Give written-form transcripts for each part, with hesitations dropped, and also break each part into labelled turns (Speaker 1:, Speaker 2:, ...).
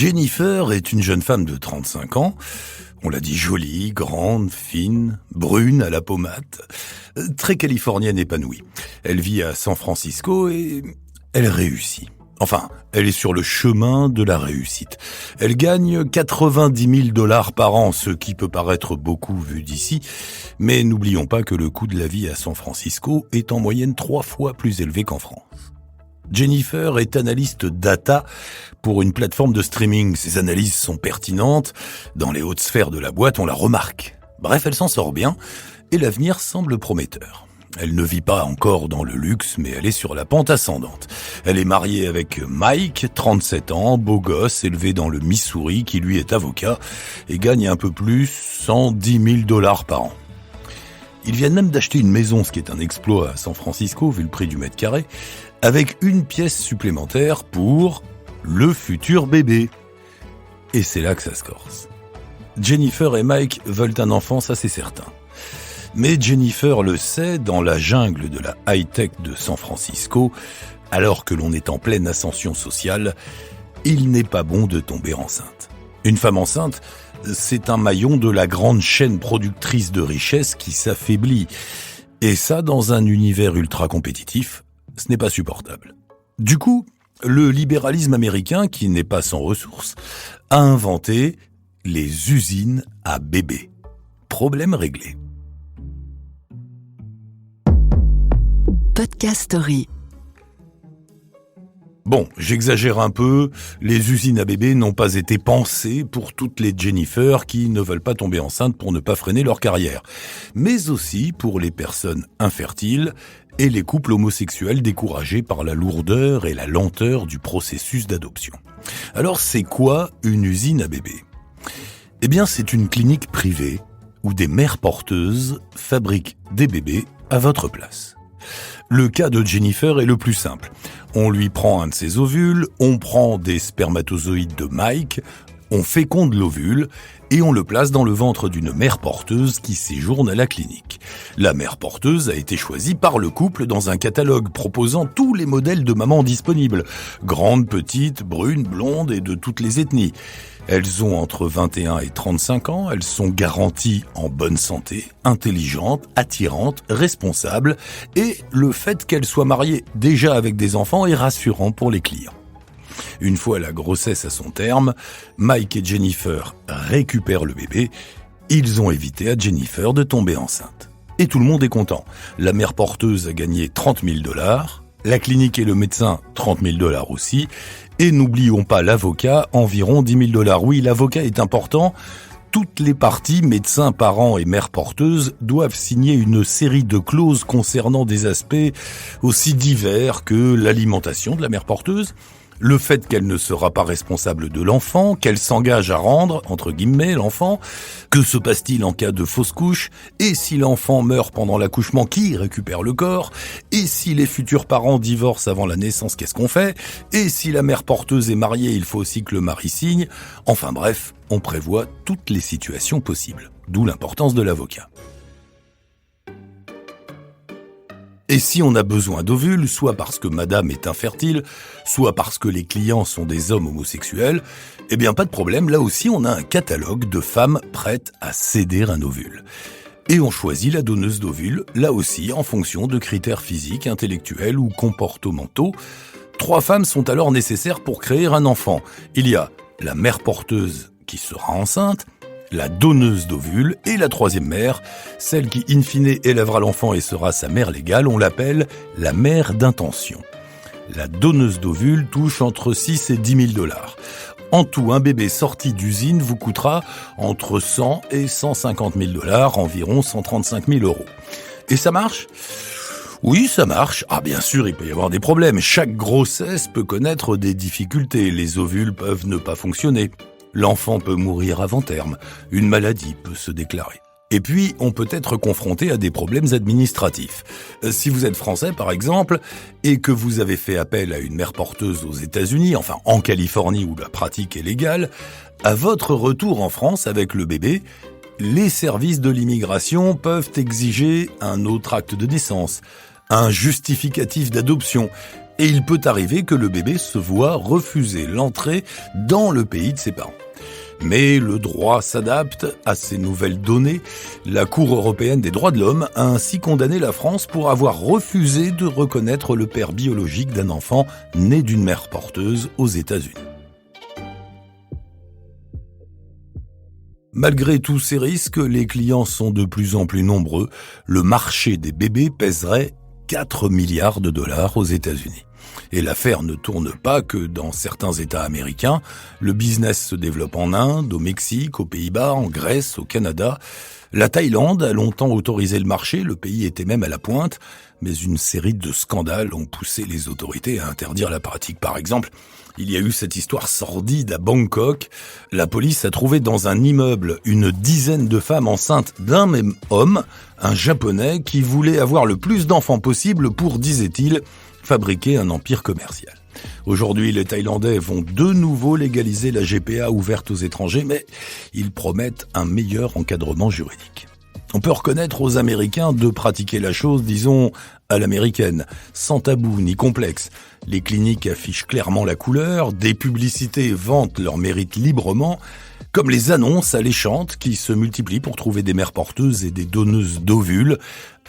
Speaker 1: Jennifer est une jeune femme de 35 ans. On l'a dit jolie, grande, fine, brune à la peau mate, très californienne épanouie. Elle vit à San Francisco et elle réussit. Enfin, elle est sur le chemin de la réussite. Elle gagne 90 000 $ par an, ce qui peut paraître beaucoup vu d'ici, mais n'oublions pas que le coût de la vie à San Francisco est en moyenne 3 fois plus élevé qu'en France. Jennifer est analyste data pour une plateforme de streaming. Ses analyses sont pertinentes. Dans les hautes sphères de la boîte, on la remarque. Bref, elle s'en sort bien et l'avenir semble prometteur. Elle ne vit pas encore dans le luxe, mais elle est sur la pente ascendante. Elle est mariée avec Mike, 37 ans, beau gosse, élevé dans le Missouri, qui lui est avocat et gagne un peu plus, 110 000 $ par an. Ils viennent même d'acheter une maison, ce qui est un exploit à San Francisco, vu le prix du mètre carré, avec une pièce supplémentaire pour le futur bébé. Et c'est là que ça se corse. Jennifer et Mike veulent un enfant, ça c'est certain. Mais Jennifer le sait, dans la jungle de la high-tech de San Francisco, alors que l'on est en pleine ascension sociale, il n'est pas bon de tomber enceinte. Une femme enceinte, c'est un maillon de la grande chaîne productrice de richesse qui s'affaiblit. Et ça, dans un univers ultra compétitif, ce n'est pas supportable. Du coup, le libéralisme américain, qui n'est pas sans ressources, a inventé les usines à bébés. Problème réglé.
Speaker 2: Podcast Story.
Speaker 1: Bon, j'exagère un peu, les usines à bébés n'ont pas été pensées pour toutes les Jennifer qui ne veulent pas tomber enceintes pour ne pas freiner leur carrière, mais aussi pour les personnes infertiles et les couples homosexuels découragés par la lourdeur et la lenteur du processus d'adoption. Alors c'est quoi une usine à bébés ? Eh bien c'est une clinique privée où des mères porteuses fabriquent des bébés à votre place. Le cas de Jennifer est le plus simple. On lui prend un de ses ovules, on prend des spermatozoïdes de Mike, on féconde l'ovule et on le place dans le ventre d'une mère porteuse qui séjourne à la clinique. La mère porteuse a été choisie par le couple dans un catalogue proposant tous les modèles de mamans disponibles. Grandes, petites, brunes, blondes et de toutes les ethnies. Elles ont entre 21 et 35 ans, elles sont garanties en bonne santé, intelligentes, attirantes, responsables, et le fait qu'elles soient mariées déjà avec des enfants est rassurant pour les clients. Une fois la grossesse à son terme, Mike et Jennifer récupèrent le bébé. Ils ont évité à Jennifer de tomber enceinte. Et tout le monde est content. La mère porteuse a gagné 30 000 $, la clinique et le médecin 30 000 $ aussi, et n'oublions pas l'avocat, environ 10 000 $. Oui, l'avocat est important. Toutes les parties, médecins, parents et mères porteuses, doivent signer une série de clauses concernant des aspects aussi divers que l'alimentation de la mère porteuse, le fait qu'elle ne sera pas responsable de l'enfant, qu'elle s'engage à rendre, entre guillemets, l'enfant, que se passe-t-il en cas de fausse couche, et si l'enfant meurt pendant l'accouchement, qui récupère le corps, et si les futurs parents divorcent avant la naissance, qu'est-ce qu'on fait, et si la mère porteuse est mariée, il faut aussi que le mari signe, enfin bref, on prévoit toutes les situations possibles, d'où l'importance de l'avocat. Et si on a besoin d'ovules, soit parce que madame est infertile, soit parce que les clients sont des hommes homosexuels, eh bien pas de problème, là aussi on a un catalogue de femmes prêtes à céder un ovule. Et on choisit la donneuse d'ovules, là aussi en fonction de critères physiques, intellectuels ou comportementaux. 3 femmes sont alors nécessaires pour créer un enfant. Il y a la mère porteuse qui sera enceinte, la donneuse d'ovules et la 3e mère, celle qui in fine élèvera l'enfant et sera sa mère légale, on l'appelle la mère d'intention. La donneuse d'ovules touche entre 6 et 10 000 $. En tout, un bébé sorti d'usine vous coûtera entre 100 et 150 000 $, environ 135 000 €. Et ça marche ? Oui, ça marche. Ah, bien sûr, il peut y avoir des problèmes. Chaque grossesse peut connaître des difficultés. Les ovules peuvent ne pas fonctionner. L'enfant peut mourir avant terme, une maladie peut se déclarer. Et puis, on peut être confronté à des problèmes administratifs. Si vous êtes français, par exemple, et que vous avez fait appel à une mère porteuse aux États-Unis, enfin en Californie où la pratique est légale, à votre retour en France avec le bébé, les services de l'immigration peuvent exiger un autre acte de naissance, un justificatif d'adoption, Et il peut arriver que le bébé se voit refuser l'entrée dans le pays de ses parents. Mais le droit s'adapte à ces nouvelles données. La Cour européenne des droits de l'homme a ainsi condamné la France pour avoir refusé de reconnaître le père biologique d'un enfant né d'une mère porteuse aux États-Unis. Malgré tous ces risques, les clients sont de plus en plus nombreux. Le marché des bébés pèserait 4 milliards de dollars aux États-Unis. Et l'affaire ne tourne pas que dans certains États américains. Le business se développe en Inde, au Mexique, aux Pays-Bas, en Grèce, au Canada. La Thaïlande a longtemps autorisé le marché, le pays était même à la pointe, mais une série de scandales ont poussé les autorités à interdire la pratique. Par exemple, il y a eu cette histoire sordide à Bangkok. La police a trouvé dans un immeuble une dizaine de femmes enceintes d'un même homme, un Japonais qui voulait avoir le plus d'enfants possible pour, disait-il, fabriquer un empire commercial. Aujourd'hui, les Thaïlandais vont de nouveau légaliser la GPA ouverte aux étrangers, mais ils promettent un meilleur encadrement juridique. On peut reconnaître aux Américains de pratiquer la chose, disons, à l'américaine, sans tabou ni complexe. Les cliniques affichent clairement la couleur, des publicités vantent leur mérite librement, comme les annonces alléchantes qui se multiplient pour trouver des mères porteuses et des donneuses d'ovules.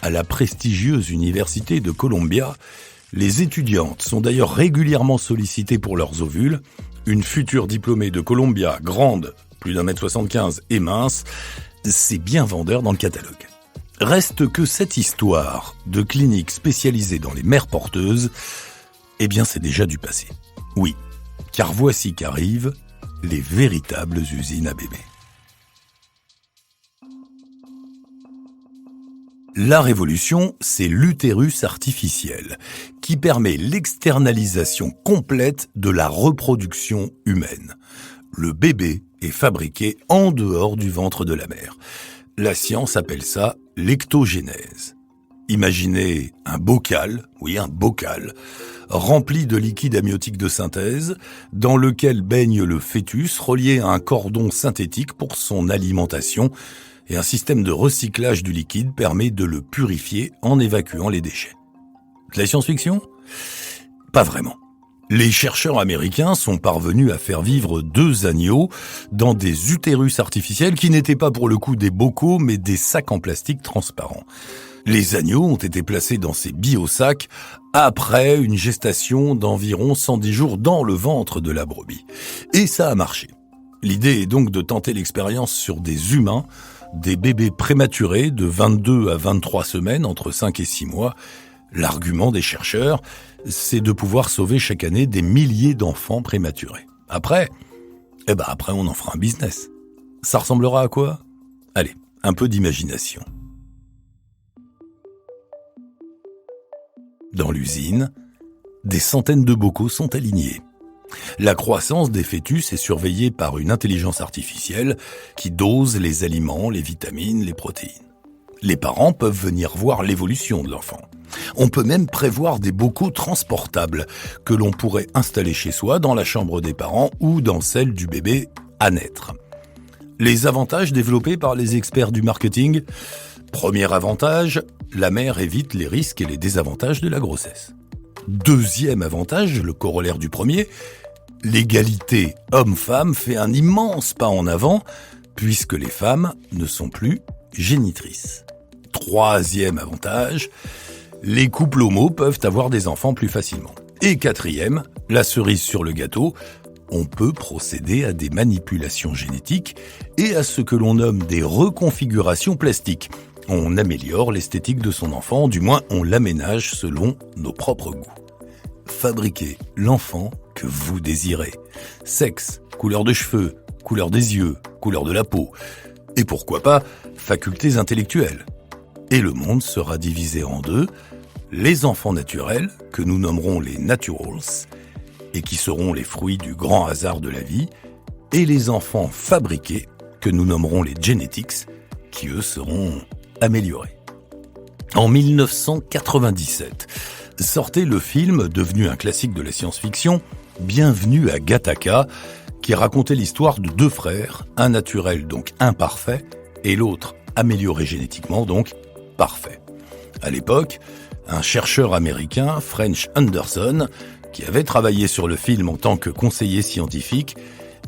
Speaker 1: À la prestigieuse université de Columbia, les étudiantes sont d'ailleurs régulièrement sollicitées pour leurs ovules. Une future diplômée de Columbia, grande, plus d'1m75 et mince, c'est bien vendeur dans le catalogue. Reste que cette histoire de clinique spécialisée dans les mères porteuses, eh bien c'est déjà du passé. Oui, car voici qu'arrivent les véritables usines à bébés. La révolution, c'est l'utérus artificiel, qui permet l'externalisation complète de la reproduction humaine. Le bébé est fabriqué en dehors du ventre de la mère. La science appelle ça l'ectogénèse. Imaginez un bocal, rempli de liquide amniotique de synthèse, dans lequel baigne le fœtus relié à un cordon synthétique pour son alimentation, et un système de recyclage du liquide permet de le purifier en évacuant les déchets. De la science-fiction ? Pas vraiment. Les chercheurs américains sont parvenus à faire vivre 2 agneaux dans des utérus artificiels qui n'étaient pas pour le coup des bocaux mais des sacs en plastique transparents. Les agneaux ont été placés dans ces biosacs après une gestation d'environ 110 jours dans le ventre de la brebis. Et ça a marché. L'idée est donc de tenter l'expérience sur des humains, des bébés prématurés de 22 à 23 semaines, entre 5 et 6 mois. L'argument des chercheurs, c'est de pouvoir sauver chaque année des milliers d'enfants prématurés. Après, on en fera un business. Ça ressemblera à quoi ? Allez, un peu d'imagination. Dans l'usine, des centaines de bocaux sont alignés. La croissance des fœtus est surveillée par une intelligence artificielle qui dose les aliments, les vitamines, les protéines. Les parents peuvent venir voir l'évolution de l'enfant. On peut même prévoir des bocaux transportables que l'on pourrait installer chez soi dans la chambre des parents ou dans celle du bébé à naître. Les avantages développés par les experts du marketing ? Premier avantage, la mère évite les risques et les désavantages de la grossesse. Deuxième avantage, le corollaire du premier, l'égalité homme-femme fait un immense pas en avant puisque les femmes ne sont plus génitrices. Troisième avantage, les couples homo peuvent avoir des enfants plus facilement. Et quatrième, la cerise sur le gâteau, on peut procéder à des manipulations génétiques et à ce que l'on nomme des reconfigurations plastiques. On améliore l'esthétique de son enfant, du moins on l'aménage selon nos propres goûts. Fabriquez l'enfant que vous désirez. Sexe, couleur de cheveux, couleur des yeux, couleur de la peau. Et pourquoi pas, facultés intellectuelles. Et le monde sera divisé en 2, les enfants naturels, que nous nommerons les naturals, et qui seront les fruits du grand hasard de la vie, et les enfants fabriqués, que nous nommerons les genetics, qui eux seront améliorés. En 1997, sortait le film, devenu un classique de la science-fiction, Bienvenue à Gattaca, qui racontait l'histoire de 2 frères, un naturel donc imparfait, et l'autre amélioré génétiquement donc parfait. À l'époque, Un chercheur américain, French Henderson, qui avait travaillé sur le film en tant que conseiller scientifique,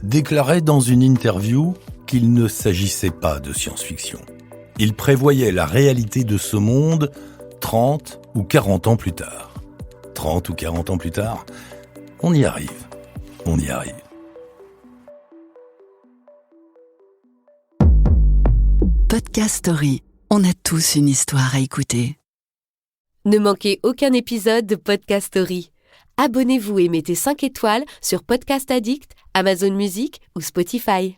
Speaker 1: déclarait dans une interview qu'il ne s'agissait pas de science-fiction. Il prévoyait la réalité de ce monde 30 ou 40 ans plus tard. 30 ou 40 ans plus tard, on y arrive. On y arrive.
Speaker 2: Podcast Story. On a tous une histoire à écouter.
Speaker 3: Ne manquez aucun épisode de Podcast Story. Abonnez-vous et mettez 5 étoiles sur Podcast Addict, Amazon Music ou Spotify.